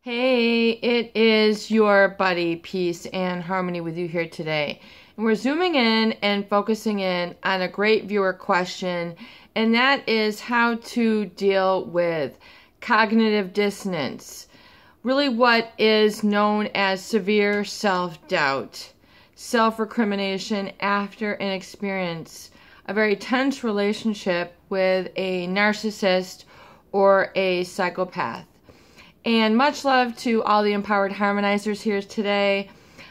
Hey, it is your buddy, Peace and Harmony with you here today. And we're zooming in and focusing in on a great viewer question, and that is how to deal with cognitive dissonance. Really what is known as severe self-doubt, self-recrimination after an experience, a very tense relationship with a narcissist or a psychopath. And much love to all the empowered harmonizers here today.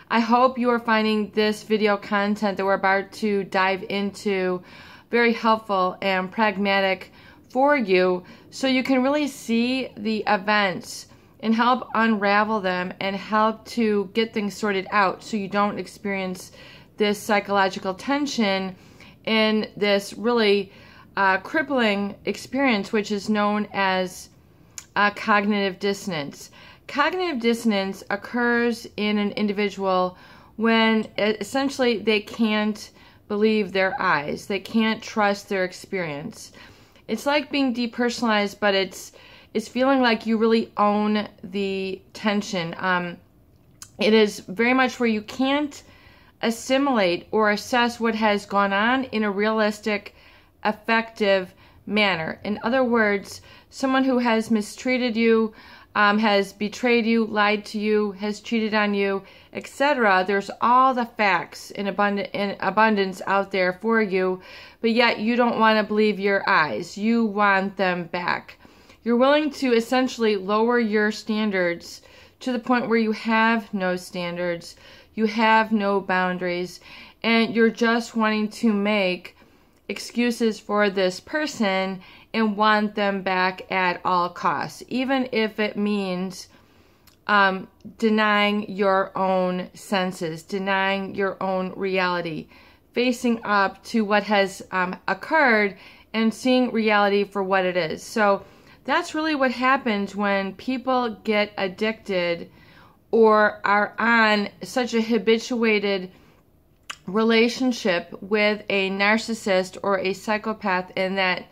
I hope you are finding this video content that we're about to dive into very helpful and pragmatic for you, so you can really see the events and help unravel them and help to get things sorted out so you don't experience this psychological tension in this really crippling experience, which is known as cognitive dissonance. Cognitive dissonance occurs in an individual when essentially they can't believe their eyes. They can't trust their experience. It's like being depersonalized, but it's feeling like you really own the tension. It is very much where you can't assimilate or assess what has gone on in a realistic, effective manner. In other words, someone who has mistreated you, has betrayed you, lied to you, has cheated on you, etc. There's all the facts in abundance out there for you, but yet you don't want to believe your eyes. You want them back. You're willing to essentially lower your standards to the point where you have no standards, you have no boundaries, and you're just wanting to make excuses for this person and want them back at all costs, even if it means denying your own senses, denying your own reality, facing up to what has occurred and seeing reality for what it is. So that's really what happens when people get addicted or are on such a habituated relationship with a narcissist or a psychopath, in that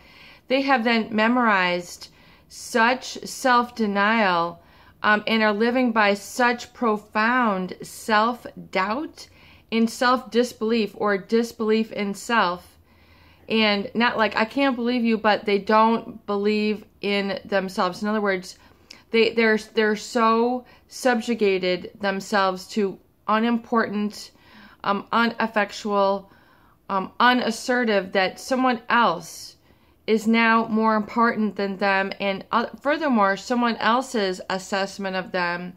they have then memorized such self-denial and are living by such profound self-doubt and self-disbelief or disbelief in self. And not like, I can't believe you, but they don't believe in themselves. In other words, they're so subjugated themselves to unimportant, uneffectual, unassertive, that someone else is now more important than them, and furthermore, someone else's assessment of them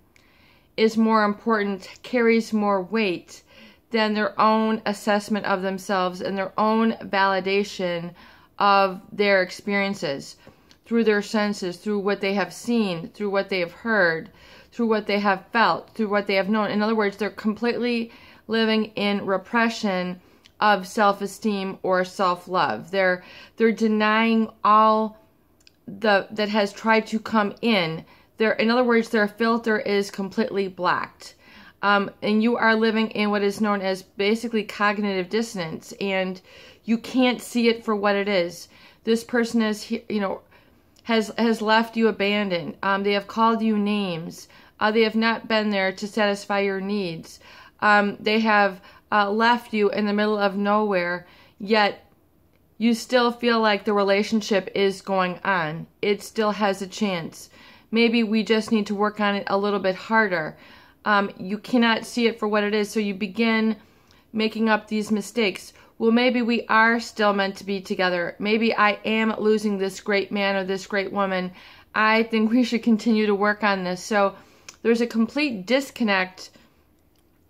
is more important, carries more weight than their own assessment of themselves and their own validation of their experiences through their senses, through what they have seen, through what they have heard, through what they have felt, through what they have known. In other words, they're completely living in repression of self-esteem or self-love. They're denying all that has tried to come in. In other words, their filter is completely blacked. And you are living in what is known as basically cognitive dissonance, and you can't see it for what it is. This person is, has left you abandoned. They have called you names. They have not been there to satisfy your needs. They have left you in the middle of nowhere, yet you still feel like the relationship is going on. It still has a chance. Maybe we just need to work on it a little bit harder. You cannot see it for what it is, so you begin making up these mistakes. Well, maybe we are still meant to be together. Maybe I am losing this great man or this great woman. I think we should continue to work on this. So there's a complete disconnect.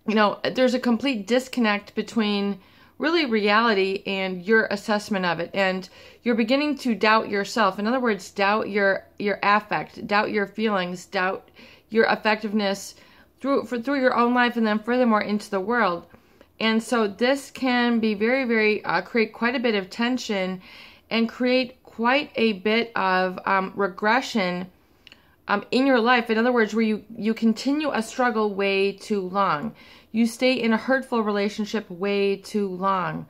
There's a complete disconnect between really reality and your assessment of it. And you're beginning to doubt yourself. In other words, doubt your affect, doubt your feelings, doubt your effectiveness through your own life, and then furthermore into the world. And so this can be very, very, create quite a bit of tension and create quite a bit of regression in your life. In other words, where you continue a struggle way too long. You stay in a hurtful relationship way too long.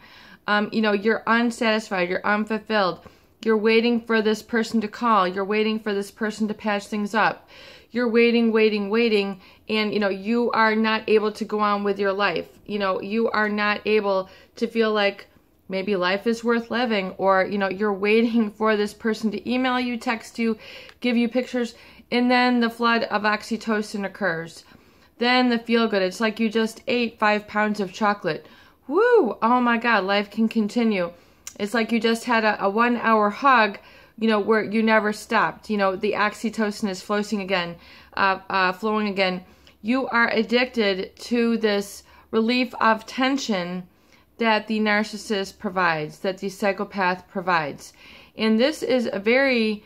You're unsatisfied, you're unfulfilled. You're waiting for this person to call. You're waiting for this person to patch things up. you're waiting, and, you know, you are not able to go on with your life. You know, you are not able to feel like maybe life is worth living, or, you know, you're waiting for this person to email you, text you, give you pictures, and then the flood of oxytocin occurs. Then the feel good. It's like you just ate 5 pounds of chocolate. Woo! Oh my God, life can continue. It's like you just had a 1 hour hug, you know, where you never stopped. You know, the oxytocin is flowing again. You are addicted to this relief of tension that the narcissist provides, that the psychopath provides. And this is a very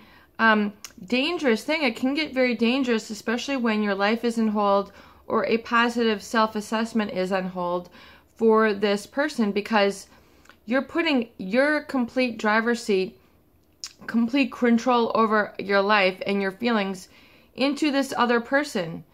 dangerous thing. It can get very dangerous, especially when your life is on hold or a positive self-assessment is on hold for this person, because you're putting your complete driver's seat, complete control over your life and your feelings into this other person.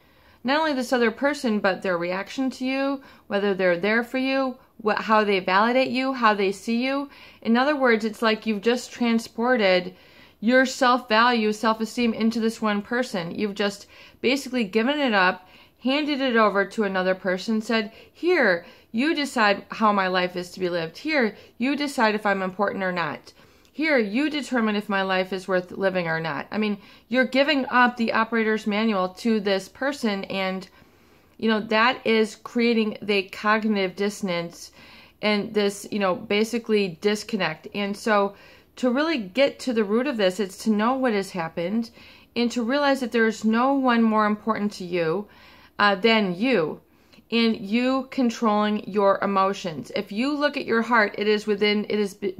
Not only this other person, but their reaction to you, whether they're there for you, how they validate you, how they see you. In other words, it's like you've just transported your self-value, self-esteem into this one person. You've just basically given it up, handed it over to another person, said, here, you decide how my life is to be lived. Here, you decide if I'm important or not. Here, you determine if my life is worth living or not. I mean, you're giving up the operator's manual to this person, and, you know, that is creating the cognitive dissonance and this, you know, basically disconnect. And so to really get to the root of this, it's to know what has happened and to realize that there's no one more important to you than you. And you controlling your emotions. If you look at your heart, it is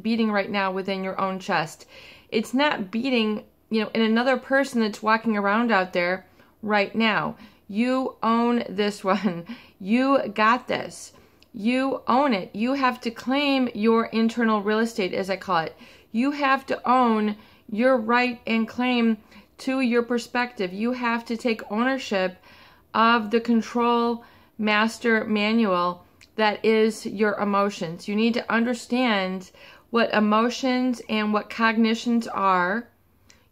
beating right now within your own chest. It's not beating, you know, in another person that's walking around out there right now. You own this one. You got this. You own it. You have to claim your internal real estate, as I call it. You have to own your right and claim to your perspective. You have to take ownership of the control master manual that is your emotions. You need to understand what emotions and what cognitions are.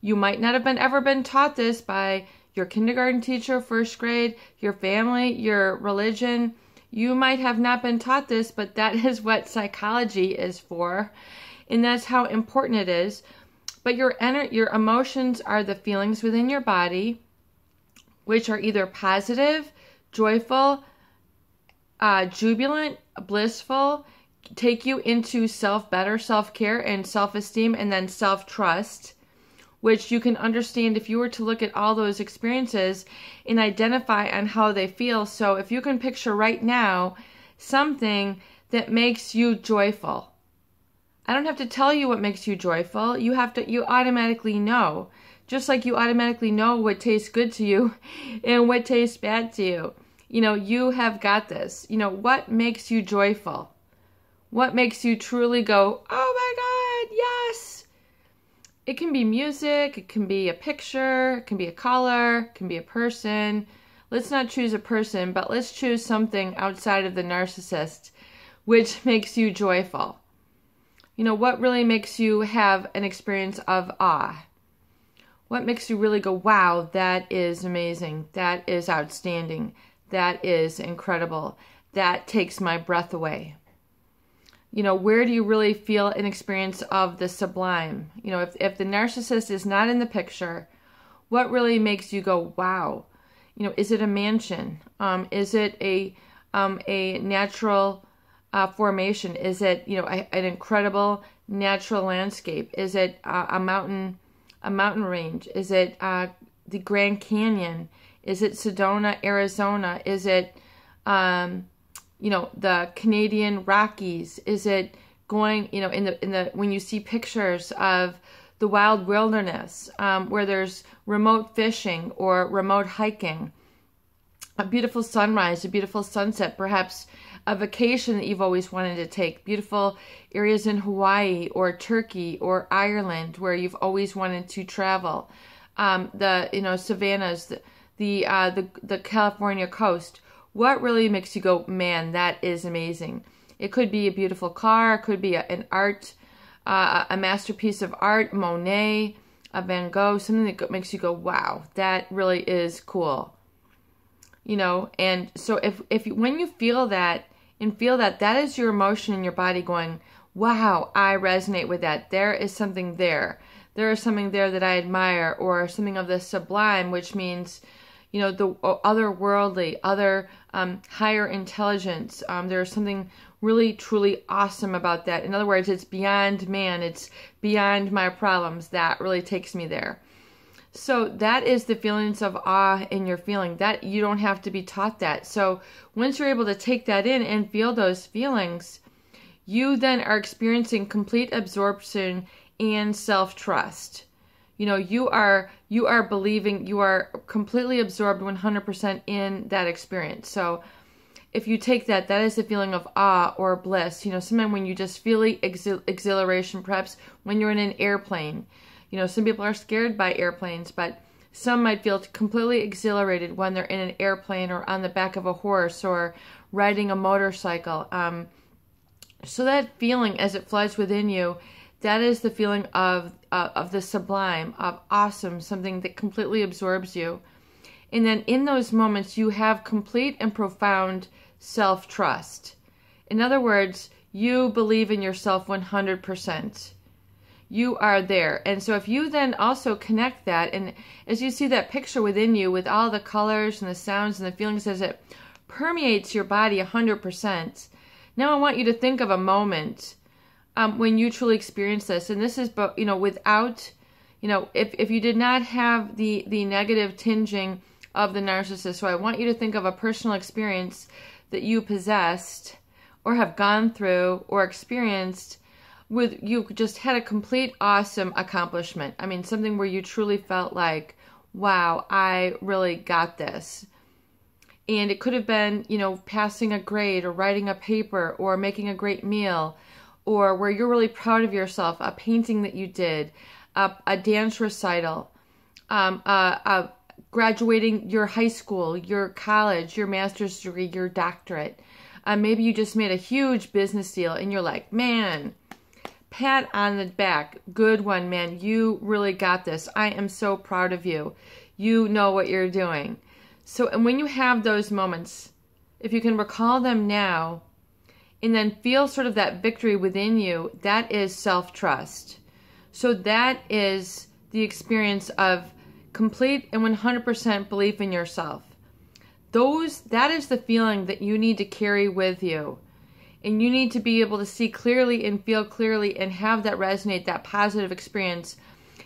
You might not have ever been taught this by your kindergarten teacher, first grade, your family, your religion. You might have not been taught this, but that is what psychology is for, and that's how important it is. But your emotions are the feelings within your body, which are either positive, joyful, jubilant, blissful, take you into better self-care and self-esteem, and then self-trust, which you can understand if you were to look at all those experiences and identify on how they feel. So if you can picture right now something that makes you joyful, I don't have to tell you what makes you joyful. You automatically know, just like you automatically know what tastes good to you and what tastes bad to you. You know, you have got this. You know, what makes you joyful? What makes you truly go, oh my God, yes? It can be music, it can be a picture, it can be a color, it can be a person. Let's not choose a person, but let's choose something outside of the narcissist, which makes you joyful. You know, what really makes you have an experience of awe? What makes you really go, wow, that is amazing, that is outstanding, that is incredible, that takes my breath away? You know, where do you really feel an experience of the sublime? You know, if the narcissist is not in the picture, what really makes you go, wow? You know, is it a mansion? Is it a natural formation? Is it, you know, an incredible natural landscape? Is it a mountain range? Is it the Grand Canyon? Is it Sedona, Arizona? Is it, you know, the Canadian Rockies? Is it going, you know, in the when you see pictures of the wild wilderness, where there's remote fishing or remote hiking, a beautiful sunrise, a beautiful sunset, perhaps a vacation that you've always wanted to take, beautiful areas in Hawaii or Turkey or Ireland where you've always wanted to travel, the, you know, savannas, the California coast. What really makes you go, man, that is amazing? It could be a beautiful car, it could be an art, a masterpiece of art, Monet, a Van Gogh, something that makes you go, wow, that really is cool. You know, and so when you feel that and feel that, that is your emotion in your body going, wow, I resonate with that. There is something there. There is something there that I admire, or something of the sublime, which means, you know, the otherworldly, other higher intelligence. There's something really, truly awesome about that. In other words, it's beyond man. It's beyond my problems. That really takes me there. So that is the feelings of awe in your feeling. That you don't have to be taught that. So once you're able to take that in and feel those feelings, you then are experiencing complete absorption and self-trust. You know, you are believing, you are completely absorbed 100% in that experience. So if you take that, that is the feeling of awe or bliss. You know, sometimes when you just feel exhilaration, perhaps when you're in an airplane. You know, some people are scared by airplanes, but some might feel completely exhilarated when they're in an airplane or on the back of a horse or riding a motorcycle. So that feeling as it flies within you, that is the feeling of the sublime, of awesome, something that completely absorbs you. And then in those moments, you have complete and profound self-trust. In other words, you believe in yourself 100%. You are there. And so if you then also connect that, and as you see that picture within you with all the colors and the sounds and the feelings as it permeates your body 100%, now I want you to think of a moment when you truly experience this. And this is, you know, without, you know, if you did not have the negative tinging of the narcissist. So I want you to think of a personal experience that you possessed or have gone through or experienced with, you just had a complete awesome accomplishment. I mean, something where you truly felt like, wow, I really got this. And it could have been, you know, passing a grade or writing a paper or making a great meal, or where you're really proud of yourself, a painting that you did, a dance recital, graduating your high school, your college, your master's degree, your doctorate. Maybe you just made a huge business deal and you're like, man, pat on the back. Good one, man. You really got this. I am so proud of you. You know what you're doing. So, and when you have those moments, if you can recall them now, and then feel sort of that victory within you, that is self-trust. So that is the experience of complete and 100% belief in yourself. That is the feeling that you need to carry with you. And you need to be able to see clearly and feel clearly and have that resonate, that positive experience,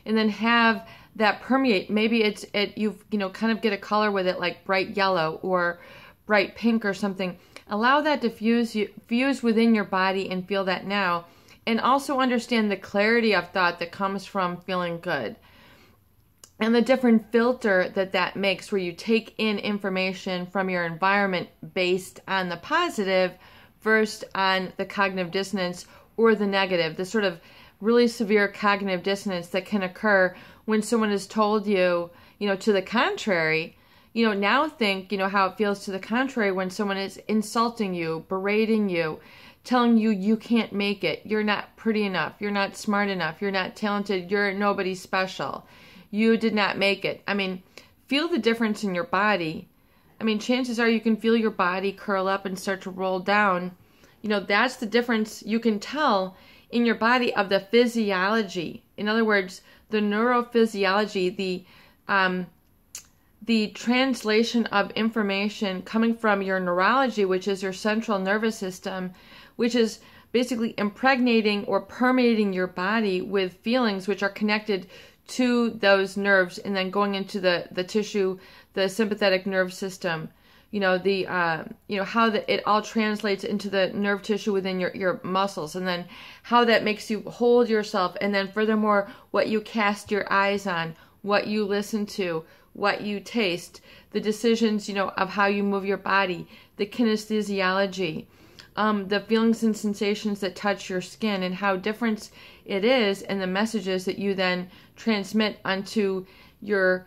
and then have that permeate. Maybe you kind of get a color with it, like bright yellow or bright pink or something. Allow that to fuse within your body and feel that now. And also understand the clarity of thought that comes from feeling good. And the different filter that makes, where you take in information from your environment based on the positive versus on the cognitive dissonance or the negative, the sort of really severe cognitive dissonance that can occur when someone has told you, to the contrary. Now think, how it feels to the contrary when someone is insulting you, berating you, telling you you can't make it, you're not pretty enough, you're not smart enough, you're not talented, you're nobody special, you did not make it. I mean, feel the difference in your body. I mean, chances are you can feel your body curl up and start to roll down. That's the difference you can tell in your body of the physiology. In other words, the neurophysiology, the translation of information coming from your neurology, which is your central nervous system, which is basically impregnating or permeating your body with feelings which are connected to those nerves, and then going into the tissue, the sympathetic nerve system. How it all translates into the nerve tissue within your muscles, and then how that makes you hold yourself, and then furthermore, what you cast your eyes on, what you listen to, what you taste, the decisions, of how you move your body, the kinesthesiology, the feelings and sensations that touch your skin, and how different it is, and the messages that you then transmit onto your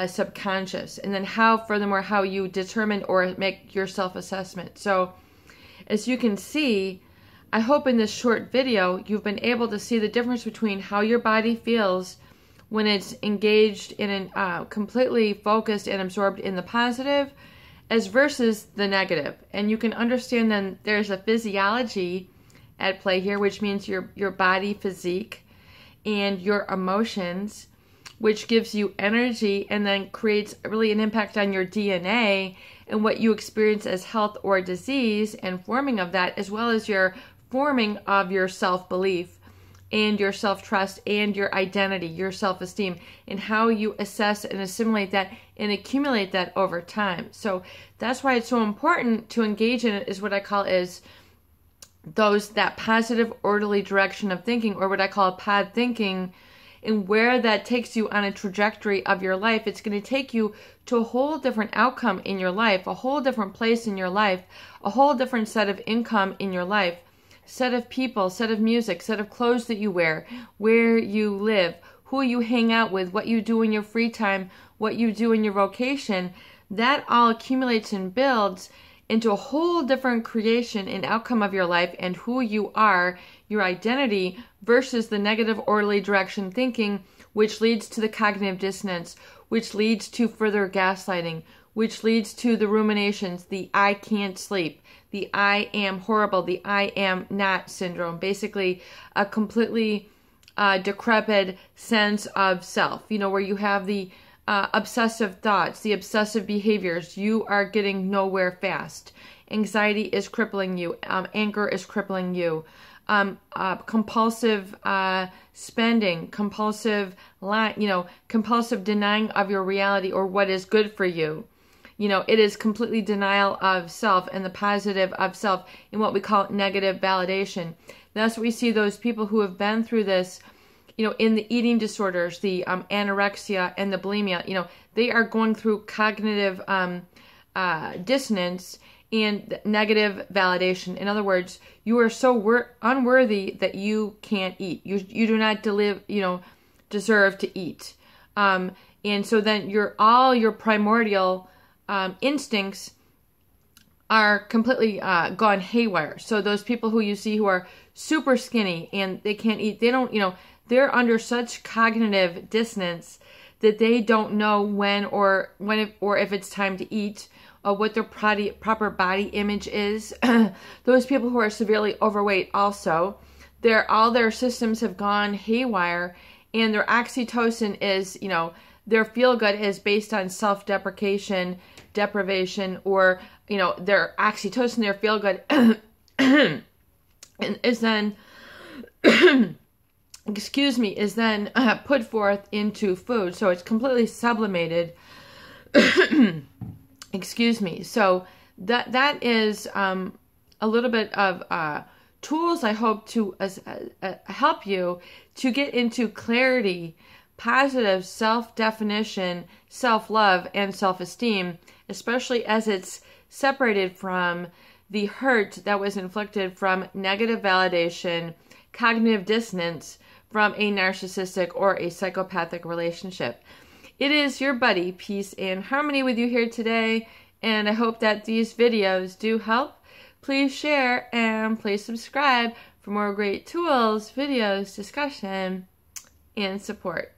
subconscious, and then how you determine or make your self-assessment. So as you can see, I hope in this short video you've been able to see the difference between how your body feels when it's engaged in completely focused and absorbed in the positive, as versus the negative. And you can understand then there's a physiology at play here, which means your body physique and your emotions, which gives you energy and then creates really an impact on your DNA and what you experience as health or disease and forming of that, as well as your forming of your self-belief and your self-trust and your identity, your self-esteem, and how you assess and assimilate that and accumulate that over time. So that's why it's so important to engage in it, is what I call is that positive, orderly direction of thinking, or what I call pod thinking, and where that takes you on a trajectory of your life. It's going to take you to a whole different outcome in your life, a whole different place in your life, a whole different set of income in your life, set of people, set of music, set of clothes that you wear, where you live, who you hang out with, what you do in your free time, what you do in your vocation. That all accumulates and builds into a whole different creation and outcome of your life and who you are, your identity, versus the negative orderly direction thinking, which leads to the cognitive dissonance, which leads to further gaslighting, which leads to the ruminations, the I can't sleep, the I am horrible, the I am not syndrome, basically a completely decrepit sense of self, where you have the obsessive thoughts, the obsessive behaviors. You are getting nowhere fast. Anxiety is crippling you. Anger is crippling you. Compulsive spending, compulsive compulsive denying of your reality or what is good for you. It is completely denial of self and the positive of self in what we call negative validation. That's what we see those people who have been through this, in the eating disorders, the anorexia and the bulimia. They are going through cognitive dissonance and negative validation. In other words, you are so unworthy that you can't eat. You do not deserve to eat. And so then all your primordial instincts are completely gone haywire. So those people who you see who are super skinny and they can't eat, they don't, they're under such cognitive dissonance that they don't know when or if it's time to eat, or what their proper body image is. Those people who are severely overweight also, all their systems have gone haywire, and their oxytocin is, their feel-good is based on self-deprecation, deprivation, or, their oxytocin, their feel-good is then, is then put forth into food. So it's completely sublimated. So that is a little bit of tools I hope to help you to get into clarity, positive self-definition, self-love, and self-esteem, especially as it's separated from the hurt that was inflicted from negative validation, cognitive dissonance from a narcissistic or a psychopathic relationship. It is your buddy, Peace and Harmony, with you here today, and I hope that these videos do help. Please share and please subscribe for more great tools, videos, discussion, and support.